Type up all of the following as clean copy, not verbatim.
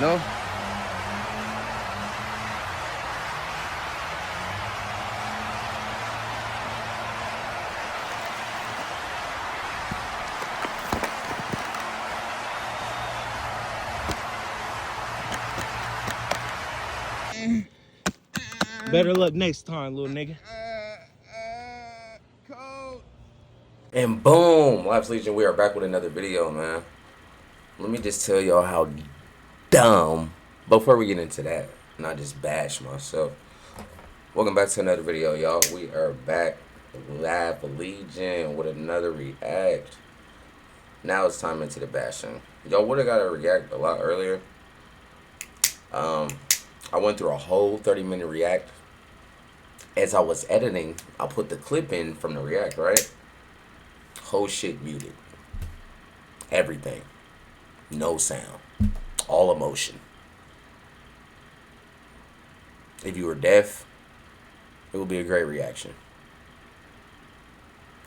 No? Better luck next time, little nigga. And boom, Lives Legion, we are back with another video, man. Let me just tell y'all how dumb, before we get into that, not just bash myself. Welcome back to another video, y'all. We are back live Legion with another react. Now it's time into the bashing. Y'all would have got to react a lot earlier. I went through a whole 30-minute react. As I was editing, I put the clip in from the react, right? Whole shit muted. Everything. No sound. All emotion. If you were deaf, it would be a great reaction.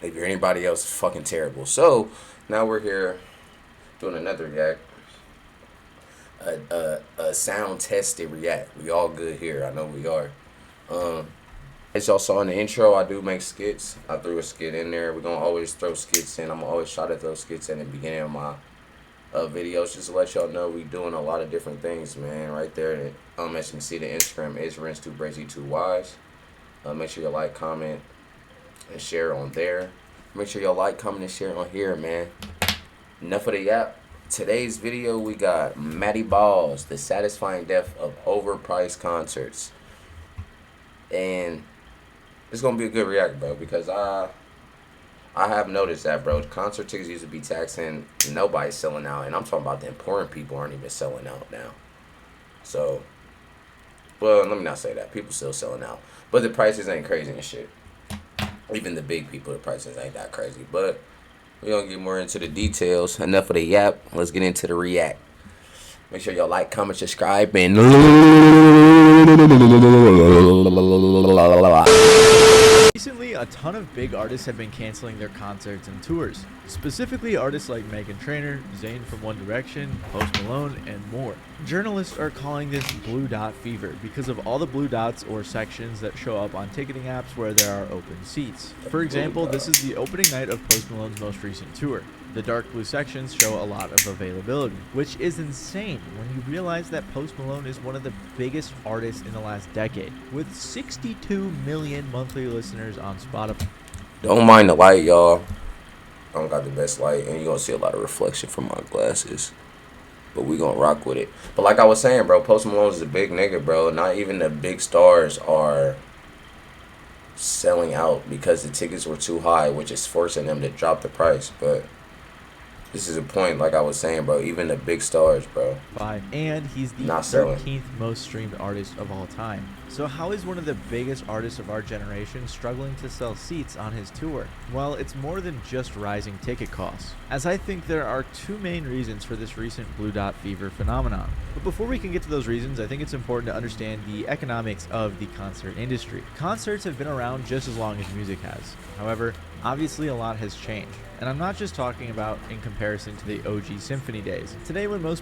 If you're anybody else, it's fucking terrible. So, now we're here doing another react. A sound tested react. We all good here. I know we are. As y'all saw in the intro, I do make skits. I threw a skit in there. We're going to always throw skits in. I'm always try to throw skits in the beginning of my videos just to let y'all know we doing a lot of different things, man. Right there, as you can see, the Instagram is RenZ2Brazy2Ys. Make sure you like, comment, and share on there. Make sure y'all like, comment, and share on here, man. Enough of the yap. Today's video, we got Matty Balls, the satisfying death of overpriced concerts. And it's going to be a good react, bro, because I have noticed that, bro. Concert tickets used to be taxing. Nobody's selling out. And I'm talking about the important people aren't even selling out now. So, well, let me not say that. People still selling out. But the prices ain't crazy and shit. Even the big people, the prices ain't that crazy. But we're going to get more into the details. Enough of the yap. Let's get into the react. Make sure y'all like, comment, subscribe, and recently, a ton of big artists have been canceling their concerts and tours. Specifically, artists like Meghan Trainor, Zayn from One Direction, Post Malone, and more. Journalists are calling this blue dot fever because of all the blue dots or sections that show up on ticketing apps where there are open seats. For example, this is the opening night of Post Malone's most recent tour. The dark blue sections show a lot of availability, which is insane when you realize that Post Malone is one of the biggest artists in the last decade, with 62 million monthly listeners on Spotify. don't mind the light, y'all. I don't got the best light, and you're going to see a lot of reflection from my glasses. But we going to rock with it. But like I was saying, bro, Post Malone is a big nigga, bro. Not even the big stars are selling out because the tickets were too high, which is forcing them to drop the price. But this is a point, like I was saying, bro. Even the big stars, bro. And he's the 13th most streamed artist of all time. So how is one of the biggest artists of our generation struggling to sell seats on his tour? Well, it's more than just rising ticket costs, as I think there are two main reasons for this recent blue dot fever phenomenon. But before we can get to those reasons, I think it's important to understand the economics of the concert industry. Concerts have been around just as long as music has. However, obviously a lot has changed. And I'm not just talking about in comparison to the OG symphony days. Today, when most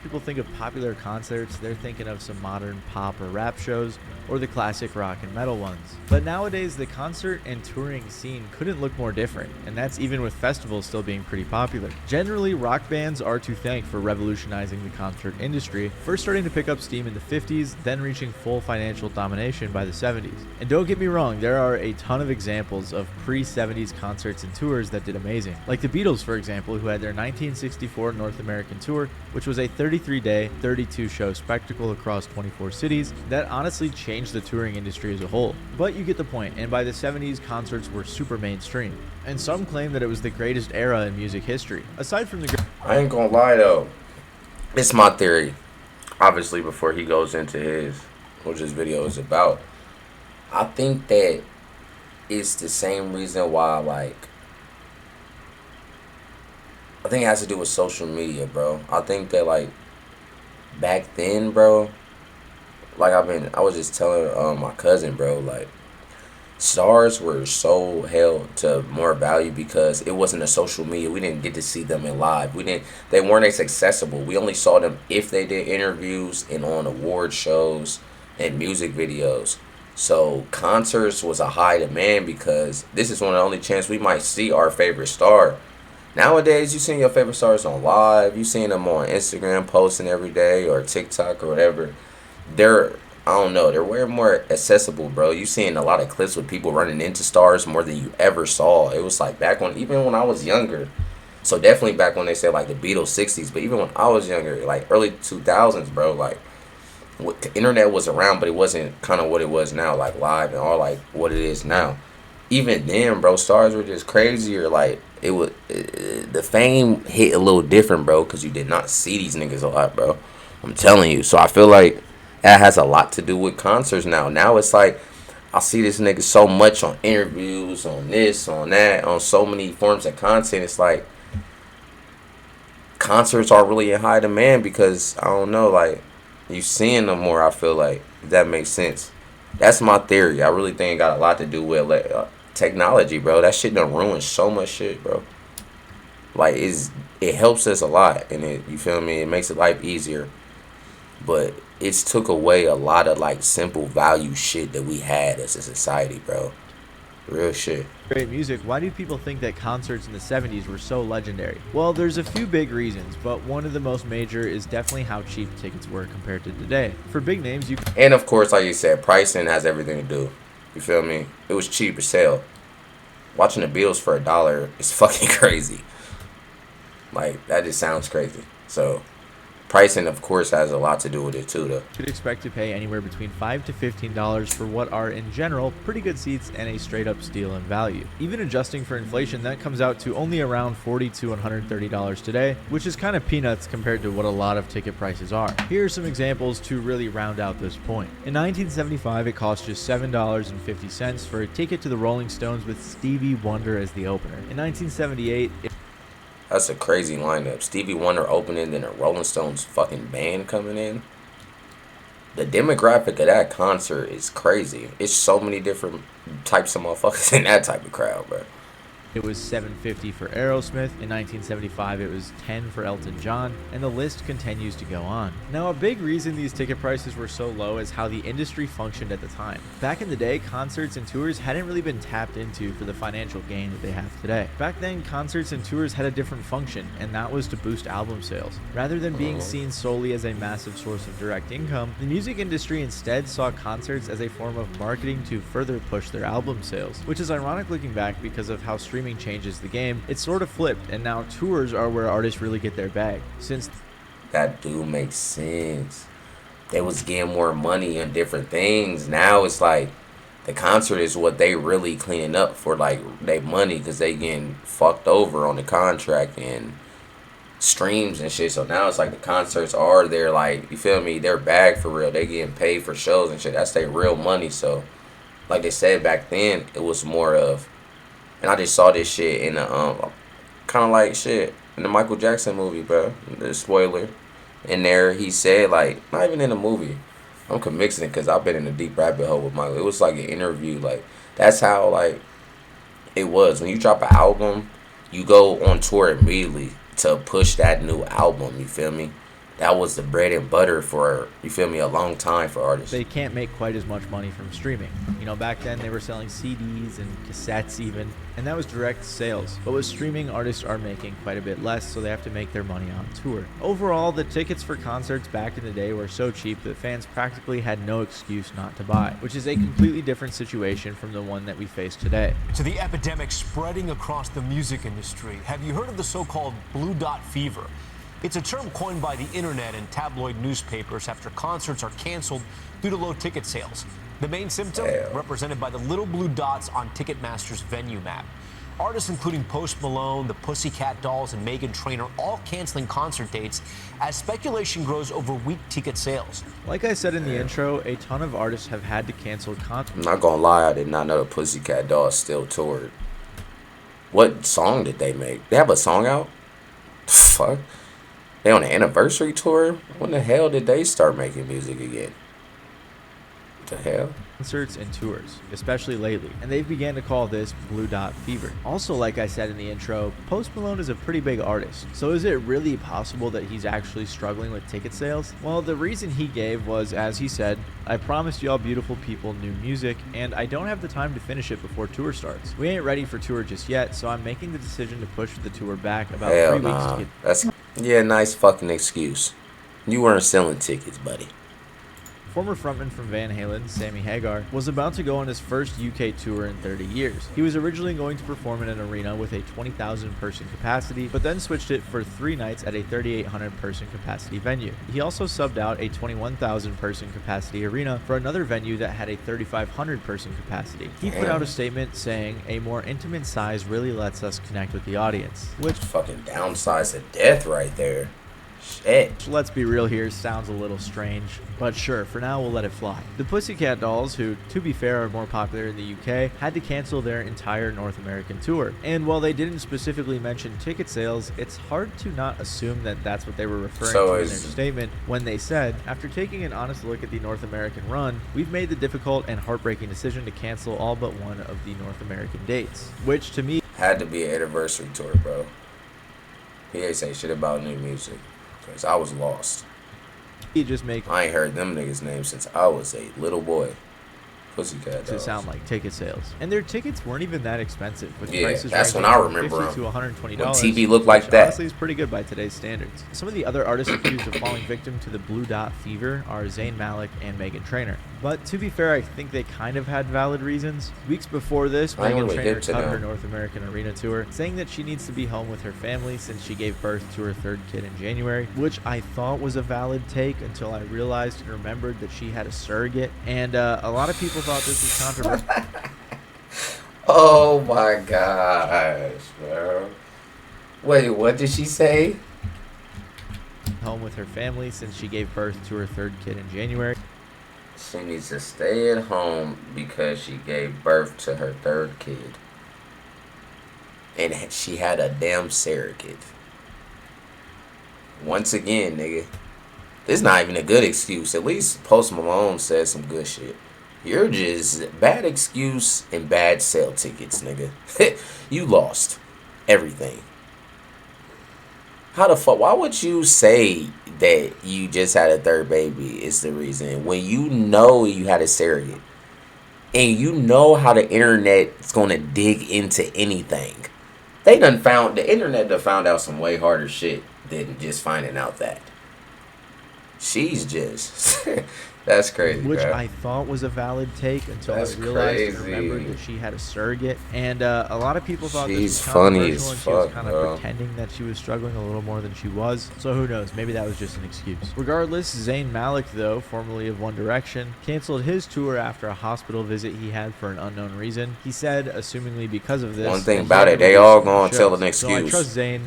people think of popular concerts, they're thinking of some modern pop or rap shows, or the classic rock and metal ones. But nowadays, the concert and touring scene couldn't look more different, and that's even with festivals still being pretty popular. Generally, rock bands are to thank for revolutionizing the concert industry, first starting to pick up steam in the 50s, then reaching full financial domination by the 70s. And don't get me wrong, there are a ton of examples of pre-70s concerts and tours that did amazing. Like the Beatles, for example, who had their 1964 North American tour, which was a 33-day, 32-show spectacle across 24 cities that honestly changed the touring industry as a whole. But you get the point, and by the 70s, concerts were super mainstream. And some claim that it was the greatest era in music history. Aside from the... I ain't gonna lie, though. It's my theory. Obviously, before he goes into his, which this video is about, I think that it's the same reason why, like, I think it has to do with social media, bro. I think that, like, back then, bro, like I was just telling my cousin, bro, like, stars were so held to more value because it wasn't a social media. We didn't get to see them in live. They weren't as accessible. We only saw them if they did interviews and on award shows and music videos. So concerts was a high demand because this is one of the only chance we might see our favorite star. Nowadays, you seeing your favorite stars on live. You seeing them on Instagram posting every day or TikTok or whatever. I don't know, they're way more accessible, bro. You seeing a lot of clips with people running into stars more than you ever saw. It was like even when I was younger. So definitely back when they said like the Beatles 60s, but even when I was younger, like early 2000s, bro, like the internet was around, but it wasn't kind of what it was now, like live and all like what it is now. Even then, bro, stars were just crazier. Like the fame hit a little different, bro, because you did not see these niggas a lot, bro. I'm telling you. So I feel like that has a lot to do with concerts now. Now it's like I see this nigga so much on interviews, on this, on that, on so many forms of content. It's like concerts are really in high demand because I don't know, like you seeing them more. I feel like, if that makes sense. That's my theory. I really think it got a lot to do with technology, bro. That shit done ruined so much shit, bro. Like it helps us a lot, and you feel me? It makes it life easier, but it's took away a lot of like simple value shit that we had as a society, bro. Real shit. Great music. Why do people think that concerts in the 70s were so legendary? Well, there's a few big reasons, but one of the most major is definitely how cheap tickets were compared to today. For big names, and of course, like you said, pricing has everything to do. You feel me? It was cheap as hell. Watching the Beatles for $1 is fucking crazy. Like, that just sounds crazy. So pricing, of course, has a lot to do with it too, though. You could expect to pay anywhere between $5 to $15 for what are, in general, pretty good seats and a straight-up steal in value. Even adjusting for inflation, that comes out to only around $40 to $130 today, which is kind of peanuts compared to what a lot of ticket prices are. Here are some examples to really round out this point. In 1975, it cost just $7.50 for a ticket to the Rolling Stones with Stevie Wonder as the opener. In 1978, that's a crazy lineup. Stevie Wonder opening, then a Rolling Stones fucking band coming in. The demographic of that concert is crazy. It's so many different types of motherfuckers in that type of crowd, bro. It was $7.50 for Aerosmith. In 1975, it was $10 for Elton John, and the list continues to go on. Now, a big reason these ticket prices were so low is how the industry functioned at the time. Back in the day, concerts and tours hadn't really been tapped into for the financial gain that they have today. Back then, concerts and tours had a different function, and that was to boost album sales. Rather than being seen solely as a massive source of direct income, the music industry instead saw concerts as a form of marketing to further push their album sales, which is ironic looking back because of how streaming changes the game. It sort of flipped, and now tours are where artists really get their bag. Since that do make sense, they was getting more money on different things. Now it's like the concert is what they really cleaning up for, like their money, because they getting fucked over on the contract and streams and shit. So now it's like the concerts are their, like, you feel me, their bag for real. They getting paid for shows and shit. That's their real money. So like they said back then, it was more of, and I just saw this shit in the kind of like shit in the Michael Jackson movie, bro. The spoiler in there, he said, like, not even in the movie. I'm mixing it because I've been in a deep rabbit hole with Michael. It was like an interview. Like, that's how, like, it was. When you drop an album, you go on tour immediately to push that new album. You feel me? That was the bread and butter for, you feel me, a long time for artists. They can't make quite as much money from streaming. You know, back then they were selling CDs and cassettes even, and that was direct sales. But with streaming, artists are making quite a bit less, so they have to make their money on tour. Overall, the tickets for concerts back in the day were so cheap that fans practically had no excuse not to buy, which is a completely different situation from the one that we face today. To the epidemic spreading across the music industry, have you heard of the so-called blue dot fever? It's a term coined by the internet and tabloid newspapers after concerts are canceled due to low ticket sales. The main symptom, represented by the little blue dots on Ticketmaster's venue map. Artists including Post Malone, the Pussycat Dolls, and Meghan Trainor all canceling concert dates as speculation grows over weak ticket sales. Like I said in the intro, a ton of artists have had to cancel concerts. I'm not gonna lie, I did not know the Pussycat Dolls still toured. What song did they make? They have a song out? Fuck. They on an anniversary tour? When the hell did they start making music again? The hell? Concerts and tours, especially lately, and they've began to call this Blue Dot Fever. Also, like I said in the intro, Post Malone is a pretty big artist, so is it really possible that he's actually struggling with ticket sales? Well, the reason he gave was, as he said, "I promised y'all beautiful people new music, and I don't have the time to finish it before tour starts. We ain't ready for tour just yet, so I'm making the decision to push the tour back about Hell 3 weeks to get." That's, yeah, nice fucking excuse. You weren't selling tickets, buddy. Former frontman from Van Halen, Sammy Hagar, was about to go on his first UK tour in 30 years. He was originally going to perform in an arena with a 20,000 person capacity, but then switched it for 3 nights at a 3,800 person capacity venue. He also subbed out a 21,000 person capacity arena for another venue that had a 3,500 person capacity. He put out a statement saying, "A more intimate size really lets us connect with the audience," which fucking downsize to death right there. Shit. Let's be real here, sounds a little strange, but sure, for now we'll let it fly. The Pussycat Dolls, who, to be fair, are more popular in the UK, had to cancel their entire North American tour. And while they didn't specifically mention ticket sales, it's hard to not assume that that's what they were referring to in their statement when they said, "After taking an honest look at the North American run, we've made the difficult and heartbreaking decision to cancel all but one of the North American dates," which to me had to be an anniversary tour, bro. He ain't say shit about new music. Cause I was lost. He just make I ain't heard them niggas' names since I was a little boy. Pussycat to Dolls. sound like ticket sales, and their tickets weren't even that expensive. With Yeah, prices that's when ranging I from remember $50 them. to $120. When TV looked like which that. honestly is pretty good by today's standards. Some of the other artists accused of falling victim to the Blue Dot Fever are Zayn Malik and Meghan Trainor. But to be fair, I think they kind of had valid reasons. Weeks before this, I ain't Meghan really Trainor hip to cut her them. North American arena tour, saying that she needs to be home with her family since she gave birth to her 3rd kid in January, which I thought was a valid take until I realized and remembered that she had a surrogate, and a lot of people thought this was controversial. Oh my gosh, bro. Wait, what did she say? Home with her family since she gave birth to her 3rd kid in January. She needs to stay at home because she gave birth to her 3rd kid. And she had a damn surrogate. Once again, nigga. This is not even a good excuse. At least Post Malone said some good shit. You're just bad excuse and bad sale tickets, nigga. You lost everything. How the fuck? Why would you say that you just had a 3rd baby is the reason when you know you had a surrogate and you know how the internet is gonna dig into anything? The internet done found out some way harder shit than just finding out that. She's just that's crazy, Which bro. I thought was a valid take until That's I realized and crazy. remembered that she had a surrogate. And a lot of people thought She's this was funny controversial as and she was fuck, kind of bro. pretending that she was struggling a little more than she was. So who knows? Maybe that was just an excuse. Regardless, Zayn Malik, though, formerly of One Direction, canceled his tour after a hospital visit he had for an unknown reason. He said, assumingly because of this, One thing that he about had it, to they reduce all some of the gonna tell shows. an So I excuse. trust Zayn.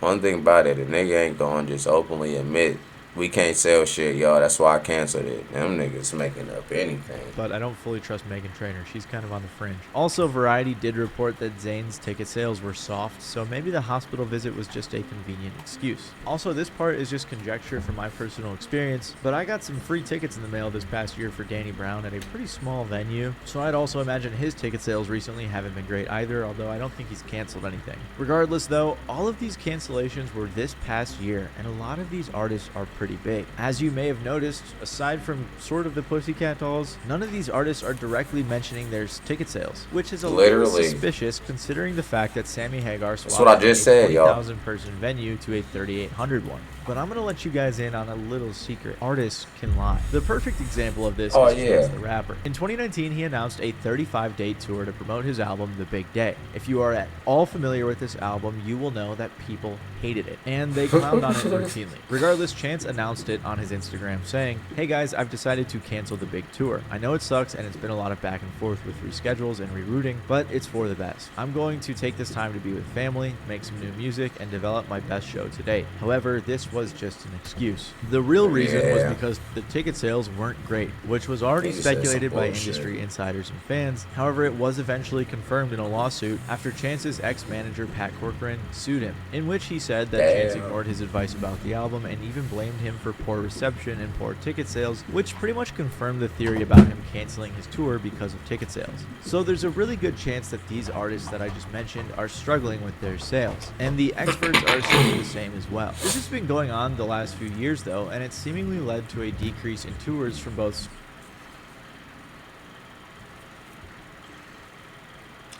One thing about it, a nigga ain't gonna just openly admit we can't sell shit, y'all. That's why I canceled it. Them niggas making up anything. But I don't fully trust Meghan Trainor. She's kind of on the fringe. Also, Variety did report that Zayn's ticket sales were soft, so maybe the hospital visit was just a convenient excuse. Also, this part is just conjecture from my personal experience, but I got some free tickets in the mail this past year for Danny Brown at a pretty small venue, so I'd also imagine his ticket sales recently haven't been great either, although I don't think he's canceled anything. Regardless, though, all of these cancellations were this past year, and a lot of these artists are pretty big. As you may have noticed, aside from sort of the Pussycat Dolls, none of these artists are directly mentioning their ticket sales, which is a little suspicious considering the fact that Sammy Hagar swapped what I just said, y'all. 40,000 person venue to a 3,800 one. But I'm going to let you guys in on a little secret. Artists can lie. The perfect example of this is Chance the Rapper. In 2019, he announced a 35-date tour to promote his album, The Big Day. If you are at all familiar with this album, you will know that people hated it, and they clowned on it routinely. Regardless, Chance announced it on his Instagram saying, "Hey guys, I've decided to cancel the big tour. I know it sucks and it's been a lot of back and forth with reschedules and rerouting, but it's for the best. I'm going to take this time to be with family, make some new music, and develop my best show to date. However, this was just an excuse. The real reason was Yeah. because the ticket sales weren't great, which was already He said some speculated by bullshit. industry insiders and fans. However, it was eventually confirmed in a lawsuit after Chance's ex-manager Pat Corcoran sued him, in which he said that Chance Damn. ignored his advice about the album and even blamed him for poor reception and poor ticket sales, which pretty much confirmed the theory about him canceling his tour because of ticket sales. So there's a really good chance that these artists that I just mentioned are struggling with their sales, and the experts are assuming the same as well. This has been going on the last few years though, and it's seemingly led to a decrease in tours from both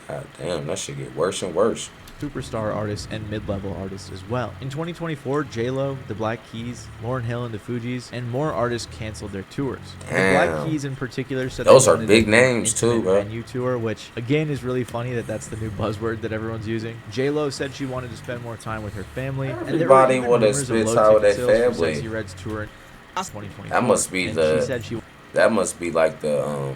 God damn, that shit get worse and worse. superstar artists and mid-level artists as well. In 2024, J-Lo, the Black Keys, Lauryn Hill and the Fugees, and more artists canceled their tours. The Black Damn. Keys in particular said Those they are wanted big a names too, intimate bro. venue tour, which again is really funny that that's the new buzzword that everyone's using. J-Lo said she wanted to spend more time with her family. Everybody and there were wanna even rumors of spend low time with ticket their sales for family. Sexy Red's tour in 2024. That must be And the- she said she That must be like the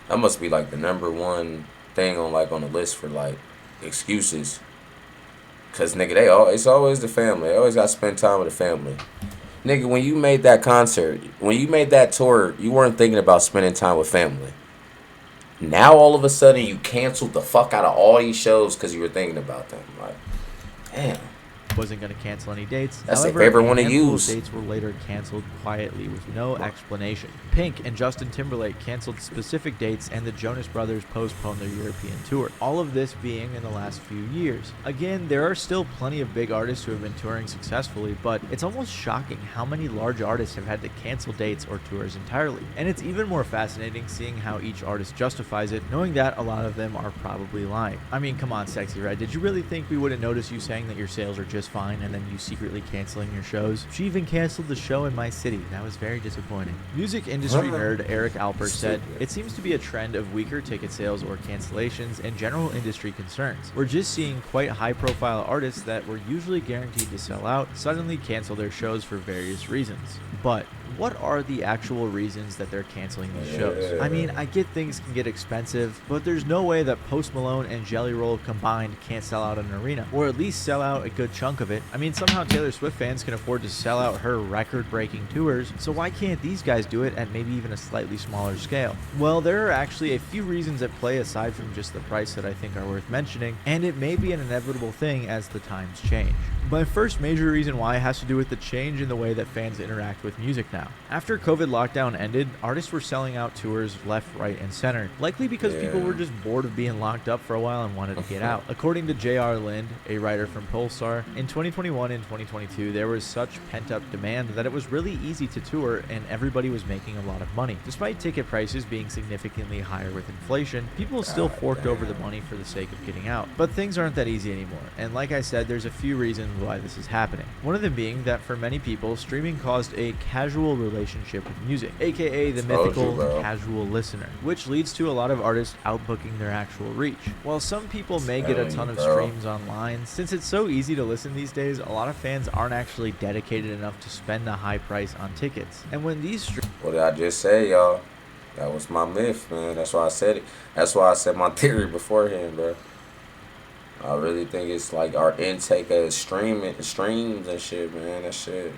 that must be like the number one thing on the list for like excuses. Cause nigga, it's always the family. They always gotta spend time with the family. Nigga, when you made that concert, when you made that tour, you weren't thinking about spending time with family. Now all of a sudden you canceled the fuck out of all these shows because you were thinking about them. Like, damn. wasn't going to cancel any dates. That's their However, favorite a one to handful of use. dates were later canceled quietly with no explanation. Pink and Justin Timberlake canceled specific dates, and the Jonas Brothers postponed their European tour. All of this being in the last few years. Again, there are still plenty of big artists who have been touring successfully, but it's almost shocking how many large artists have had to cancel dates or tours entirely. And it's even more fascinating seeing how each artist justifies it, knowing that a lot of them are probably lying. I mean, come on, Sexy Red, did you really think we wouldn't notice you saying that your sales are just fine and then you secretly canceling your shows? She even canceled the show in my city. That was very disappointing. Music industry nerd Eric Alper said, "It seems to be a trend of weaker ticket sales or cancellations and general industry concerns. We're just seeing quite high-profile artists that were usually guaranteed to sell out suddenly cancel their shows for various reasons." But what are the actual reasons that they're canceling these shows? I mean, I get things can get expensive, but there's no way that Post Malone and Jelly Roll combined can't sell out an arena, or at least sell out a good chunk of it. I mean, somehow Taylor Swift fans can afford to sell out her record-breaking tours, so why can't these guys do it at maybe even a slightly smaller scale? Well, there are actually a few reasons at play aside from just the price that I think are worth mentioning, and it may be an inevitable thing as the times change. My first major reason why has to do with the change in the way that fans interact with music now. After COVID lockdown ended, artists were selling out tours left, right, and center, likely because people were just bored of being locked up for a while and wanted to get out. According to J.R. Lind, a writer from Polestar, in 2021 and 2022, there was such pent-up demand that it was really easy to tour and everybody was making a lot of money. Despite ticket prices being significantly higher with inflation, people still forked over the money for the sake of getting out. But things aren't that easy anymore, and like I said, there's a few reasons why this is happening. One of them being that for many people, streaming caused a casual relationship with music, aka the mythical casual listener, which leads to a lot of artists outbooking their actual reach. While some people may get a ton of streams online, since it's so easy to listen these days, a lot of fans aren't actually dedicated enough to spend the high price on tickets. And when these What did I just say, y'all? That was my myth, man. That's why I said it. That's why I said my theory beforehand, bro. I really think it's like our intake of streams and shit, man. That shit.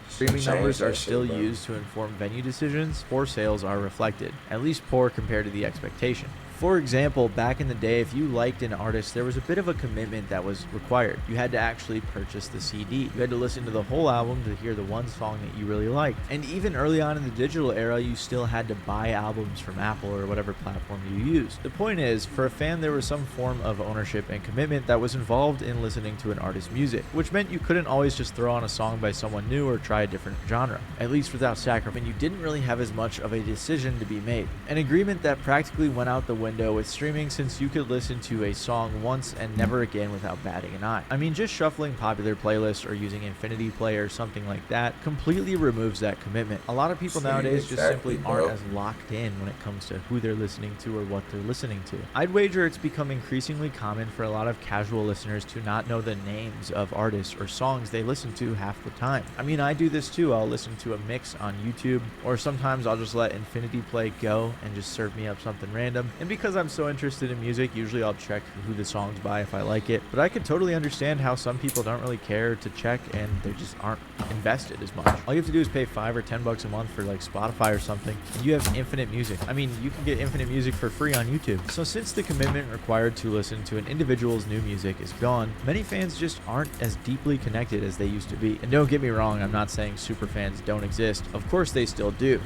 streaming numbers are that shit, still bro. used to inform venue decisions, poor sales are reflected, at least poor compared to the expectation. For example, back in the day, if you liked an artist, there was a bit of a commitment that was required. You had to actually purchase the CD. You had to listen to the whole album to hear the one song that you really liked. And even early on in the digital era, you still had to buy albums from Apple or whatever platform you used. The point is, for a fan, there was some form of ownership and commitment that was involved in listening to an artist's music, which meant you couldn't always just throw on a song by someone new or try a different genre, at least without sacrifice. And you didn't really have as much of a decision to be made. An agreement that practically went out the window with streaming, since you could listen to a song once and never again without batting an eye. I mean, just shuffling popular playlists or using Infinity Play or something like that completely removes that commitment. A lot of people nowadays just simply aren't as locked in when it comes to who they're listening to or what they're listening to. I'd wager it's become increasingly common for a lot of casual listeners to not know the names of artists or songs they listen to half the time. I mean, I do this too. I'll listen to a mix on YouTube, or sometimes I'll just let Infinity Play go and just serve me up something random. And because because I'm so interested in music, usually I'll check who the song's by if I like it, but I could totally understand how some people don't really care to check and they just aren't invested as much. All you have to do is pay $5 or $10 a month for like Spotify or something, and you have infinite music. I mean, you can get infinite music for free on YouTube. So since the commitment required to listen to an individual's new music is gone, many fans just aren't as deeply connected as they used to be. And don't get me wrong, I'm not saying super fans don't exist. Of course they still do.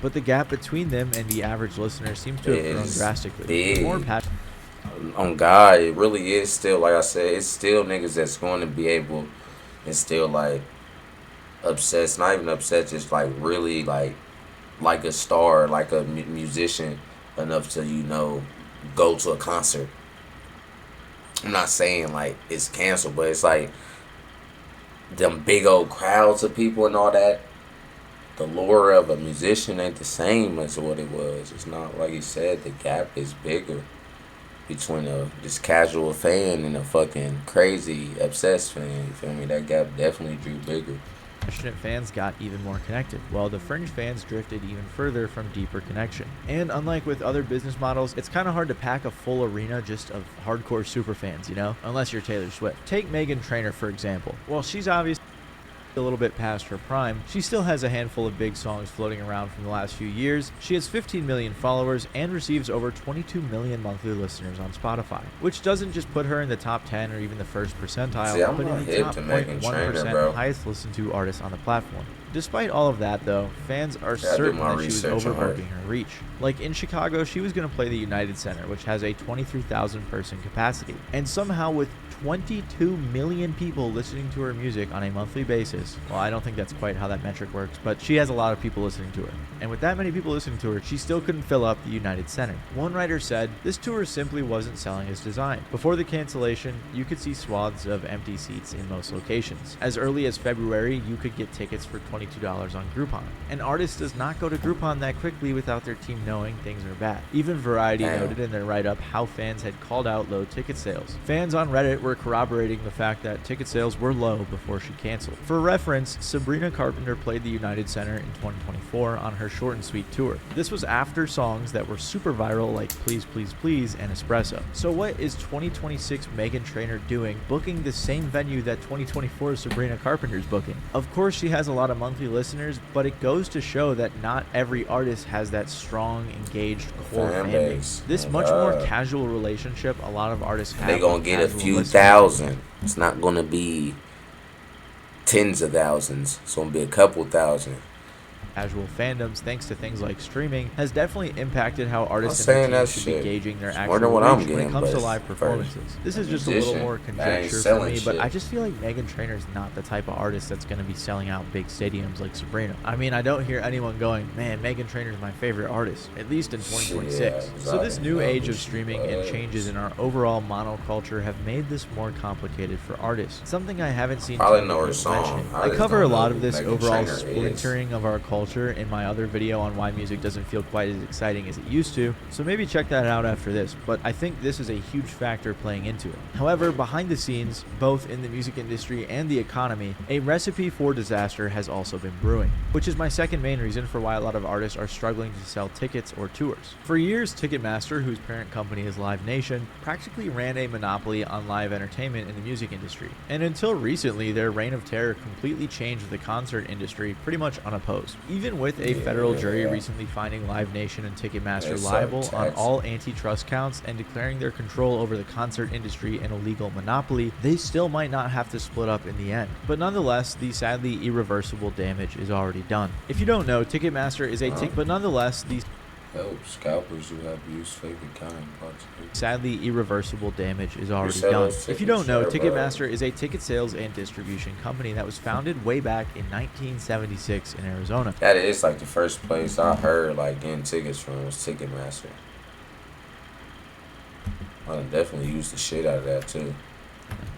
But the gap between them and the average listener seems to have grown drastically. Big. More passion. On God, it really is still, like I said, it's still niggas that's going to be able and still like obsessed, not even obsessed, just like really like a star, like a musician enough to, you know, go to a concert. I'm not saying like it's canceled, but it's like them big old crowds of people and all that. The lure of a musician ain't the same as what it was. It's not, like you said, the gap is bigger between a just casual fan and a fucking crazy obsessed fan. You feel me? That gap definitely drew bigger. Passionate fans got even more connected, while the fringe fans drifted even further from deeper connection. And unlike with other business models, it's kind of hard to pack a full arena just of hardcore super fans, you know? Unless you're Taylor Swift. Take Meghan Trainor, for example. While she's obviously a little bit past her prime, she still has a handful of big songs floating around from the last few years. She has 15 million followers and receives over 22 million monthly listeners on Spotify, which doesn't just put her in the top 10 or even the first percentile, but in the top 0.1% highest listened to artists on the platform. Despite all of that, though, fans are certain that she was overworking her reach. Like in Chicago, she was going to play the United Center, which has a 23,000 person capacity. And somehow with 22 million people listening to her music on a monthly basis, well, I don't think that's quite how that metric works, but she has a lot of people listening to her. And with that many people listening to her, she still couldn't fill up the United Center. One writer said, "This tour simply wasn't selling as designed. Before the cancellation, you could see swaths of empty seats in most locations. As early as February, you could get tickets for $22 on Groupon. An artist does not go to Groupon that quickly without their team knowing things are bad." Even Variety noted in their write-up how fans had called out low ticket sales. Fans on Reddit were corroborating the fact that ticket sales were low before she canceled. For reference, Sabrina Carpenter played the United Center in 2024 on her short and sweet tour. This was after songs that were super viral like Please Please Please and Espresso. So what is 2026 Meghan Trainor doing booking the same venue that 2024 Sabrina Carpenter's booking? Of course she has a lot of monthly listeners, but it goes to show that not every artist has that strong, engaged core fan base. This much more casual relationship a lot of artists have. They gonna get a few thousand. It's not gonna be tens of thousands. It's gonna be a couple thousand. Casual fandoms, thanks to things like streaming, has definitely impacted how artists and their teams should be gauging their actual reach when it comes to live performances. This is just a little more conjecture for me, but I just feel like Meghan Trainor is not the type of artist that's going to be selling out big stadiums like Sabrina. I mean, I don't hear anyone going, "Man, Meghan Trainor is my favorite artist," at least in 2026. So this new age of streaming and changes in our overall monoculture have made this more complicated for artists. Something I haven't seen mentioned. I cover a lot of this overall splintering of our culture in my other video on why music doesn't feel quite as exciting as it used to, so maybe check that out after this, but I think this is a huge factor playing into it. However, behind the scenes, both in the music industry and the economy, a recipe for disaster has also been brewing, which is my second main reason for why a lot of artists are struggling to sell tickets or tours. For years, Ticketmaster, whose parent company is Live Nation, practically ran a monopoly on live entertainment in the music industry, and until recently, their reign of terror completely changed the concert industry pretty much unopposed. Even with a federal jury recently finding Live Nation and Ticketmaster liable on all antitrust counts and declaring their control over the concert industry an illegal monopoly, they still might not have to split up in the end. But nonetheless, the sadly irreversible damage is already done. If you don't know, Ticketmaster is a scalpers who have used fake accounting bots. Sadly, irreversible damage is already done. If you don't know, Ticketmaster is a ticket sales and distribution company that was founded way back in 1976 in Arizona. That is like the first place I heard like getting tickets from was Ticketmaster. I definitely used the shit out of that too.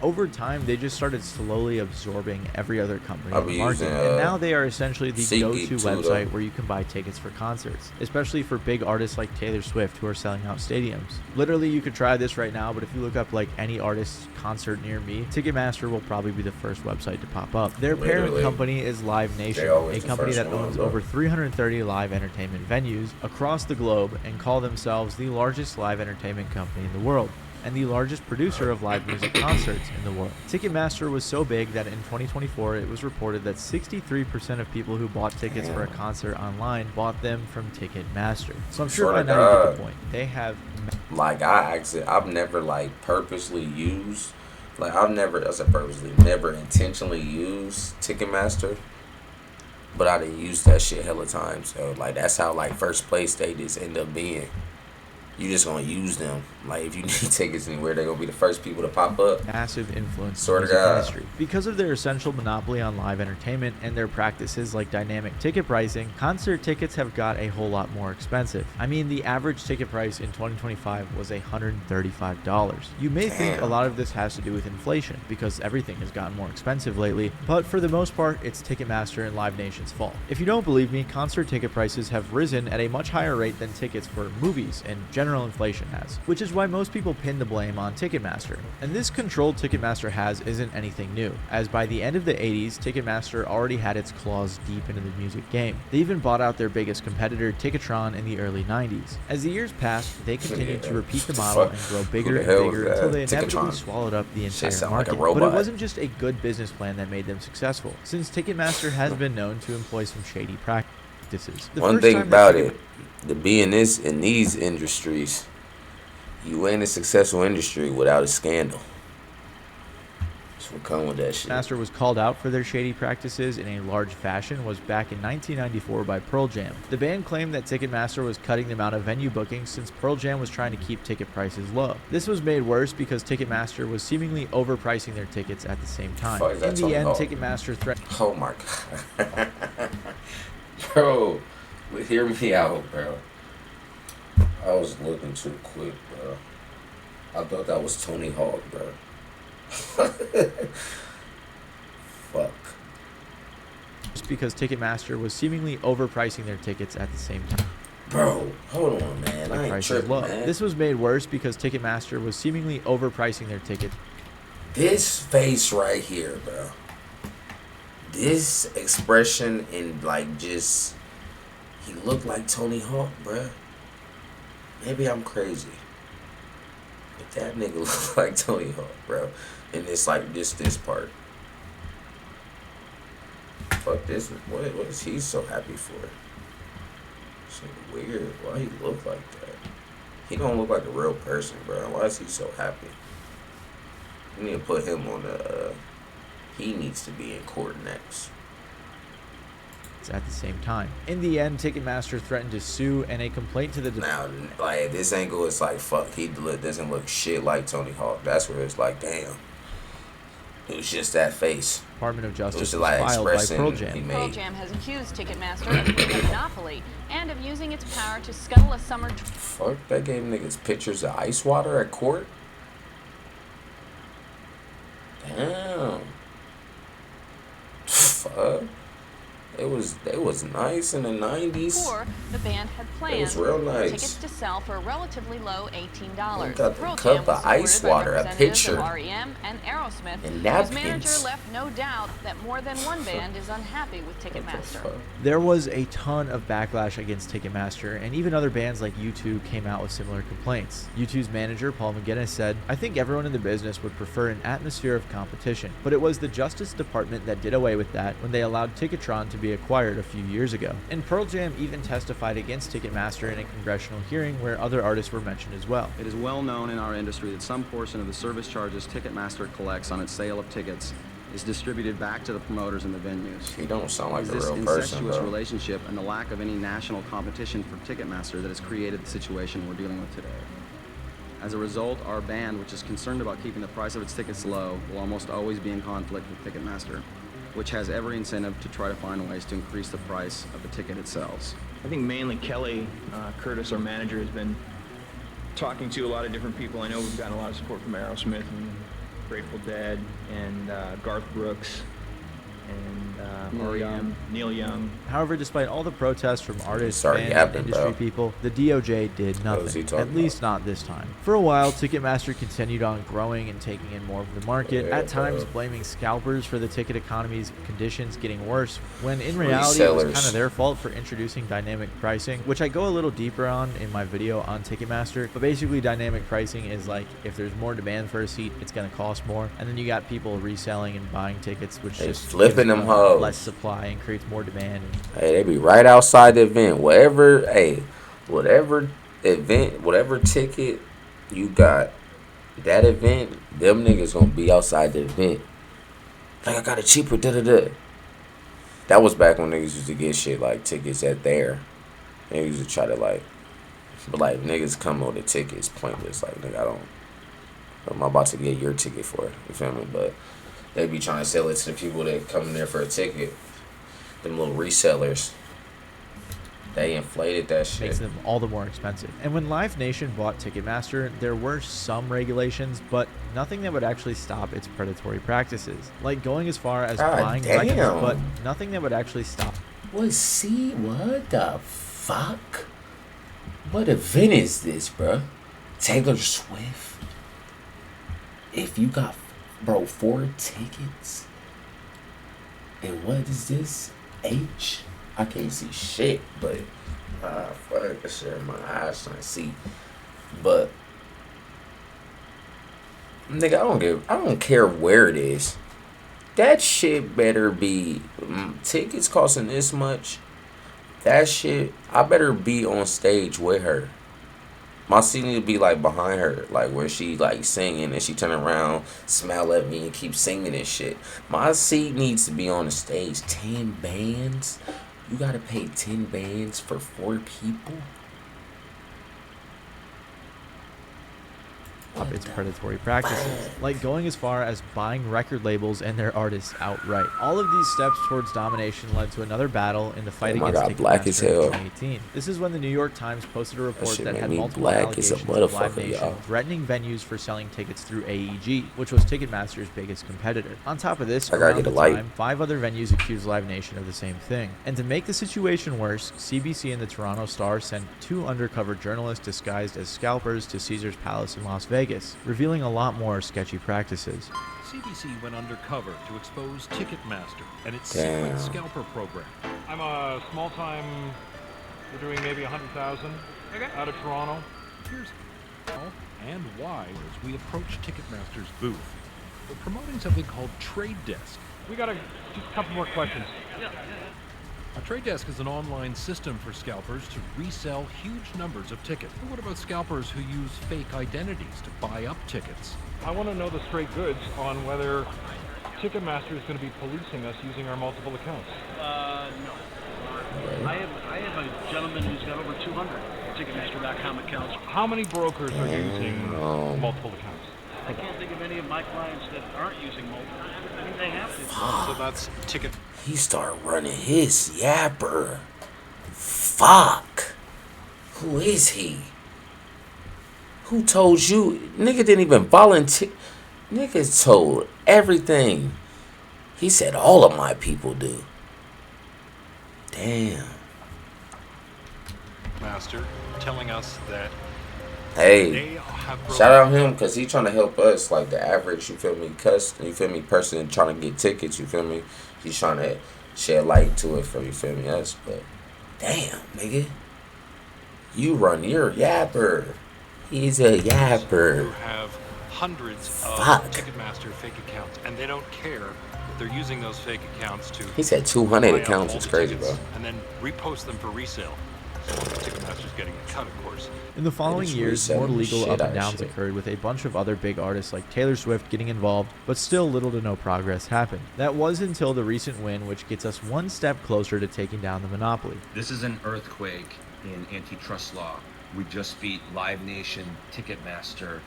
Over time, they just started slowly absorbing every other company in the market, using, and now they are essentially the SeatGeek go-to too, website though. where you can buy tickets for concerts, especially for big artists like Taylor Swift who are selling out stadiums. Literally, you could try this right now, but if you look up like any artist's concert near me, Ticketmaster will probably be the first website to pop up. Their parent Literally. company is Live Nation, always a the company first that one, owns bro. over 330 live entertainment venues across the globe and call themselves the largest live entertainment company in the world and the largest producer of live music concerts in the world. Ticketmaster was so big that in 2024, it was reported that 63% of people who bought tickets for a concert online bought them from Ticketmaster. So I'm sure by now you get the point. They have... Like, I've never, like, purposely used, like, never intentionally used Ticketmaster, but I done used that shit hella times. So, like, that's how, like, first place they just end up being. You just gonna use them. Like, if you need tickets anywhere, they're gonna be the first people to pop up. Massive influence Swear in to the music God. industry. Because of their essential monopoly on live entertainment and their practices like dynamic ticket pricing, concert tickets have got a whole lot more expensive. I mean, the average ticket price in 2025 was $135. You may think a lot of this has to do with inflation because everything has gotten more expensive lately, but for the most part, it's Ticketmaster and Live Nation's fault. If you don't believe me, concert ticket prices have risen at a much higher rate than tickets for movies and general inflation has, which is why most people pin the blame on Ticketmaster. And this control Ticketmaster has isn't anything new, as by the end of the 80s, Ticketmaster already had its claws deep into the music game. They even bought out their biggest competitor, Ticketron, in the early 90s. As the years passed, they continued to repeat the model and grow bigger and bigger until they inevitably swallowed up the entire market. But it wasn't just a good business plan that made them successful, since Ticketmaster has been known to employ some shady practices. One thing about it, to be in these industries, you ain't a successful industry without a scandal. That's what come with that shit. Ticketmaster was called out for their shady practices in a large fashion was back in 1994 by Pearl Jam. The band claimed that Ticketmaster was cutting the amount of venue bookings since Pearl Jam was trying to keep ticket prices low. This was made worse because Ticketmaster was seemingly overpricing their tickets at the same time. In the end, Ticketmaster threatened... Oh my God. Bro, hear me out, bro. I was looking too quick, bro. I thought that was Tony Hawk, bro. Fuck. Just because Ticketmaster was seemingly overpricing their tickets at the same time. Bro, hold on, man. I ain't tripping, man. This was made worse because Ticketmaster was seemingly overpricing their tickets. This face right here, bro. This expression and like just, he looked like Tony Hawk, bro. Maybe I'm crazy, but that nigga look like Tony Hawk, bro. And it's like this part. Fuck this. What is he so happy for? Shit weird. Why he look like that? He don't look like a real person, bro. Why is he so happy? We need to put him on the. He needs to be in court next. At the same time. In the end, Ticketmaster threatened to sue, and a complaint to the... Now, like, this angle is like, fuck, he doesn't look shit like Tony Hawk. That's where it's like, damn. It was just that face. Department of Justice was like filed by Pearl Jam. Pearl Jam has accused Ticketmaster of being a monopoly and of using its power to scuttle a summer... Fuck, that gave niggas pictures of ice water at court? Damn. Fuck. It was nice in the 90s. Before, the band had planned It was real nice. tickets to sell for a relatively low $18. We got the Pearl cup Jam was of ice supported by water, a representatives pitcher, of REM and Aerosmith, and whose napkins. manager left no doubt that more than one band is unhappy with Ticketmaster. There was a ton of backlash against Ticketmaster, and even other bands like U2 came out with similar complaints. U2's manager, Paul McGuinness, said, "I think everyone in the business would prefer an atmosphere of competition, but it was the Justice Department that did away with that when they allowed Ticketron to be acquired a few years ago." And Pearl Jam even testified against Ticketmaster in a congressional hearing where other artists were mentioned as well. It is well known in our industry that some portion of the service charges Ticketmaster collects on its sale of tickets is distributed back to the promoters in the venues. He don't sound like a This real person, incestuous bro. relationship and the lack of any national competition for Ticketmaster that has created the situation we're dealing with today. As a result, our band, which is concerned about keeping the price of its tickets low, will almost always be in conflict with Ticketmaster, which has every incentive to try to find ways to increase the price of the ticket it sells. I think mainly Kelly Curtis, our manager, has been talking to a lot of different people. I know we've gotten a lot of support from Aerosmith and Grateful Dead, and Garth Brooks, and R.E.M., Neil Young. However, despite all the protests from artists, Sorry, fans, yapping, and industry bro. people, the DOJ did nothing, at least not this time. For a while, Ticketmaster continued on growing and taking in more of the market, at times blaming scalpers for the ticket economy's conditions getting worse, when in reality it was kind of their fault for introducing dynamic pricing, which I go a little deeper on in my video on Ticketmaster. But basically, dynamic pricing is like, if there's more demand for a seat, it's going to cost more, and then you got people reselling and buying tickets, which just flipping them hoes. Less supply and creates more demand. Hey, they be right outside the event. Whatever event, whatever ticket you got, that event, them niggas gonna be outside the event. Like, I got it cheaper, da-da-da. That was back when niggas used to get shit like tickets at there. They used to try to but niggas come on the tickets pointless. Like, nigga, I'm about to get your ticket for it. You feel me? But they be trying to sell it to the people that come in there for a ticket. Them little resellers. They inflated that shit. Makes them all the more expensive. And when Live Nation bought Ticketmaster, there were some regulations, but nothing that would actually stop its predatory practices. Like going as far as buying records, but nothing that would actually stop. What the fuck? What event is this, bro? Taylor Swift? If you got, bro, 4 tickets? And what is this? I can't see shit, but fuck that shit in my eyes trying to see. But nigga, I don't care where it is. That shit better be tickets costing this much. That shit, I better be on stage with her. My seat need to be like behind her, like where she like singing and she turn around, smile at me and keep singing and shit. My seat needs to be on the stage. 10 bands? You gotta pay 10 bands for 4 people? Up its predatory practices, like going as far as buying record labels and their artists outright. All of these steps towards domination led to another battle in the fight against Ticketmaster in 2018. This is when the New York Times posted a report that had multiple allegations of Live Nation threatening venues for selling tickets through AEG, which was Ticketmaster's biggest competitor. On top of this, around the time, 5 other venues accused Live Nation of the same thing. And to make the situation worse, CBC and the Toronto Star sent 2 undercover journalists disguised as scalpers to Caesars Palace in Las Vegas, revealing a lot more sketchy practices. CBC went undercover to expose Ticketmaster and its secret scalper program. I'm a small-time, we're doing maybe 100,000 out of Toronto. Here's how and why as we approach Ticketmaster's booth. We're promoting something called Trade Desk. We got just a couple more questions. A trade desk is an online system for scalpers to resell huge numbers of tickets. But what about scalpers who use fake identities to buy up tickets? I want to know the straight goods on whether Ticketmaster is going to be policing us using our multiple accounts. No. I have a gentleman who's got over 200 Ticketmaster.com accounts. How many brokers are using multiple accounts? I can't think of any of my clients that aren't using multiple. I mean, they have to. So that's ticket. He started running his yapper. Fuck. Who is he? Who told you? Nigga didn't even volunteer. Nigga told everything. He said all of my people do. Damn. Master telling us that hey, shout out him because he trying to help us, like the average, you feel me, person trying to get tickets, you feel me. He's trying to shed light to it for, you feel me, us. But damn, nigga, you run your yapper. He's a yapper. Who have hundreds of Ticketmaster fake accounts, and they don't care that they're using those fake accounts to. He said 200 accounts. It's crazy, bro. And then repost them for resale. So Ticketmaster's getting a cut, of course. In the following years, more legal up and downs occurred, with a bunch of other big artists like Taylor Swift getting involved, but still little to no progress happened. That was until the recent win, which gets us one step closer to taking down the monopoly. This is an earthquake in antitrust law. We just beat Live Nation, Ticketmaster,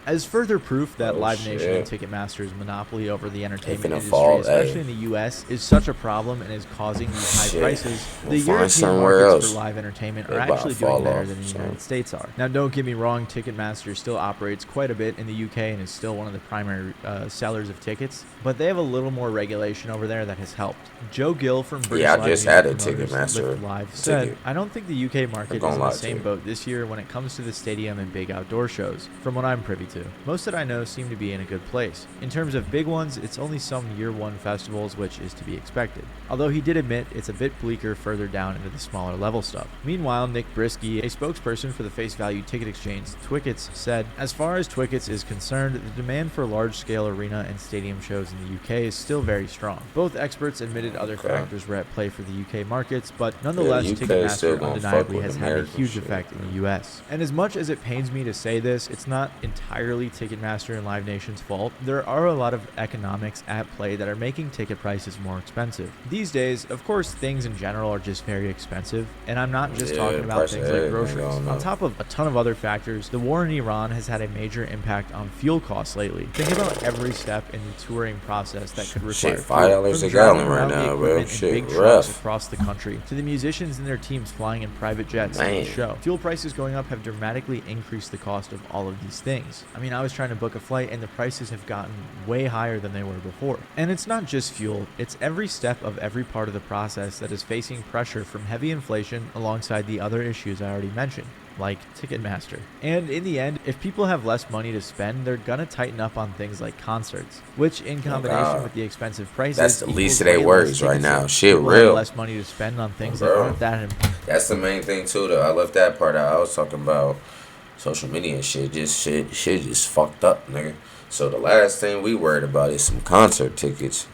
As further proof that Live Nation and Ticketmaster's monopoly over the entertainment industry, fall, especially in the U.S., is such a problem and is causing these high prices, the European markets else for live entertainment are actually doing better than the United States are. Now, don't get me wrong, Ticketmaster still operates quite a bit in the UK and is still one of the primary sellers of tickets, but they have a little more regulation over there that has helped. Joe Gill from British I just had a Ticketmaster Live said, "I don't think the UK market is in the same boat this year when it comes to the stadium and big outdoor shows, from what I'm privy to. Most that I know seem to be in a good place. In terms of big ones, it's only some year one festivals, which is to be expected. Although he did admit it's a bit bleaker further down into the smaller level stuff." Meanwhile, Nick Brisky, a spokesperson for the face value ticket exchange Twickets, said, "As far as Twickets is concerned, the demand for large-scale arena and stadium shows in the UK is still very strong. Both experts admitted other factors were at play for the UK markets, but nonetheless, Ticketmaster undeniably has had a huge effect in the US. And as much as it pains me to say this, it's not entirely Ticketmaster and Live Nation's fault. There are a lot of economics at play that are making ticket prices more expensive. These days, of course, things in general are just very expensive, and I'm not just talking about things like groceries. On top of a ton of other factors, the war in Iran has had a major impact on fuel costs lately. Think about every step in the touring process that could require $5 a gallon right now, bro. Big trucks across the country, to the musicians and their teams flying in private jets to the show. Fuel prices going up have dramatically increased the cost of all of these things. I mean, I was trying to book a flight and the prices have gotten way higher than they were before. And it's not just fuel, it's every step of every part of the process that is facing pressure from heavy inflation alongside the other issues I already mentioned, like Ticketmaster. And in the end, if people have less money to spend, they're gonna tighten up on things like concerts, which in combination with the expensive prices, that's the least of their worries right now. Shit, people real. Have less money to spend on things that aren't that important. That's the main thing too, though. I left that part out. I was talking about social media and shit. Shit just fucked up, nigga. So the last thing we worried about is some concert tickets.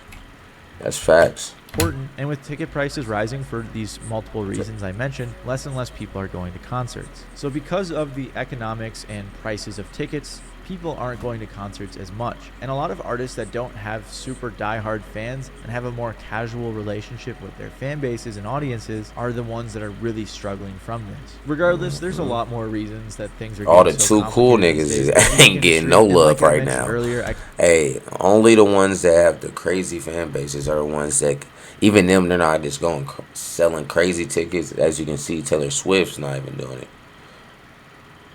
That's facts. Important, and with ticket prices rising for these multiple reasons I mentioned, less and less people are going to concerts. So because of the economics and prices of tickets, people aren't going to concerts as much. And a lot of artists that don't have super diehard fans and have a more casual relationship with their fan bases and audiences are the ones that are really struggling from this. Regardless, there's a lot more reasons that things are all the too cool niggas ain't getting no love right now. Hey, only the ones that have the crazy fan bases are the ones that, even them, they're not just going selling crazy tickets. As you can see, Taylor Swift's not even doing it.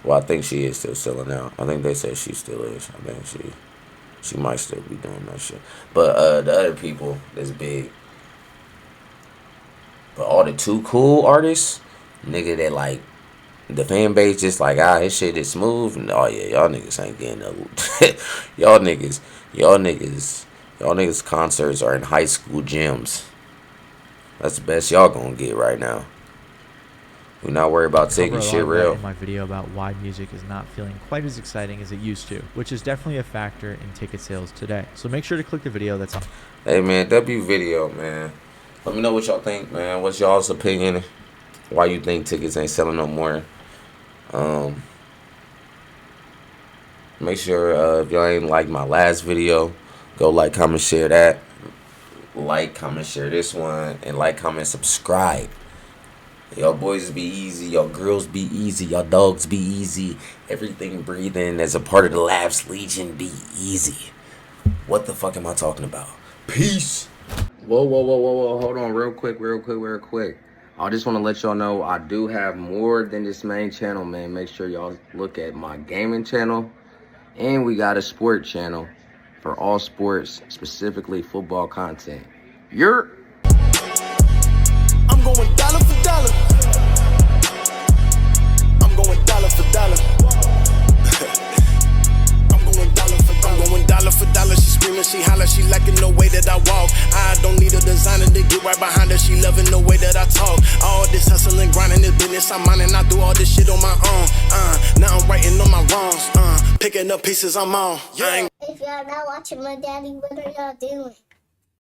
Well, I think she is still selling out. I think they said she still is. I think she might still be doing that shit. But the other people that's big. But all the too cool artists, nigga, that like the fan base just like, his shit is smooth. And, oh yeah, y'all niggas ain't getting no y'all niggas concerts are in high school gyms. That's the best y'all gonna get right now. We're not worried about taking shit real. In my video about why music is not feeling quite as exciting as it used to, which is definitely a factor in ticket sales today. So make sure to click the video that's on. Hey man, W video, man. Let me know what y'all think, man. What's y'all's opinion? Why you think tickets ain't selling no more? Make sure if y'all ain't like my last video, go like, comment, share that. Like, comment, share this one, and like, comment, subscribe. Y'all boys be easy, y'all girls be easy, y'all dogs be easy. Everything breathing as a part of the Laughs Legion be easy. What the fuck am I talking about? Peace. Whoa. Hold on real quick. I just want to let y'all know I do have more than this main channel, man. Make sure y'all look at my gaming channel. And we got a sport channel for all sports, specifically football content. I'm going dollar for dollar. I'm going dollar for dollar. I'm going dollar for dollar. She screaming, she holler, she liking the way that I walk. I don't need a designer to get right behind her. She loving the way that I talk. All this hustling, grinding, this business I'm on, and I do all this shit on my own. Now I'm writing on my wrongs. Picking up pieces I'm on. If y'all not watching my daddy, what are y'all doing?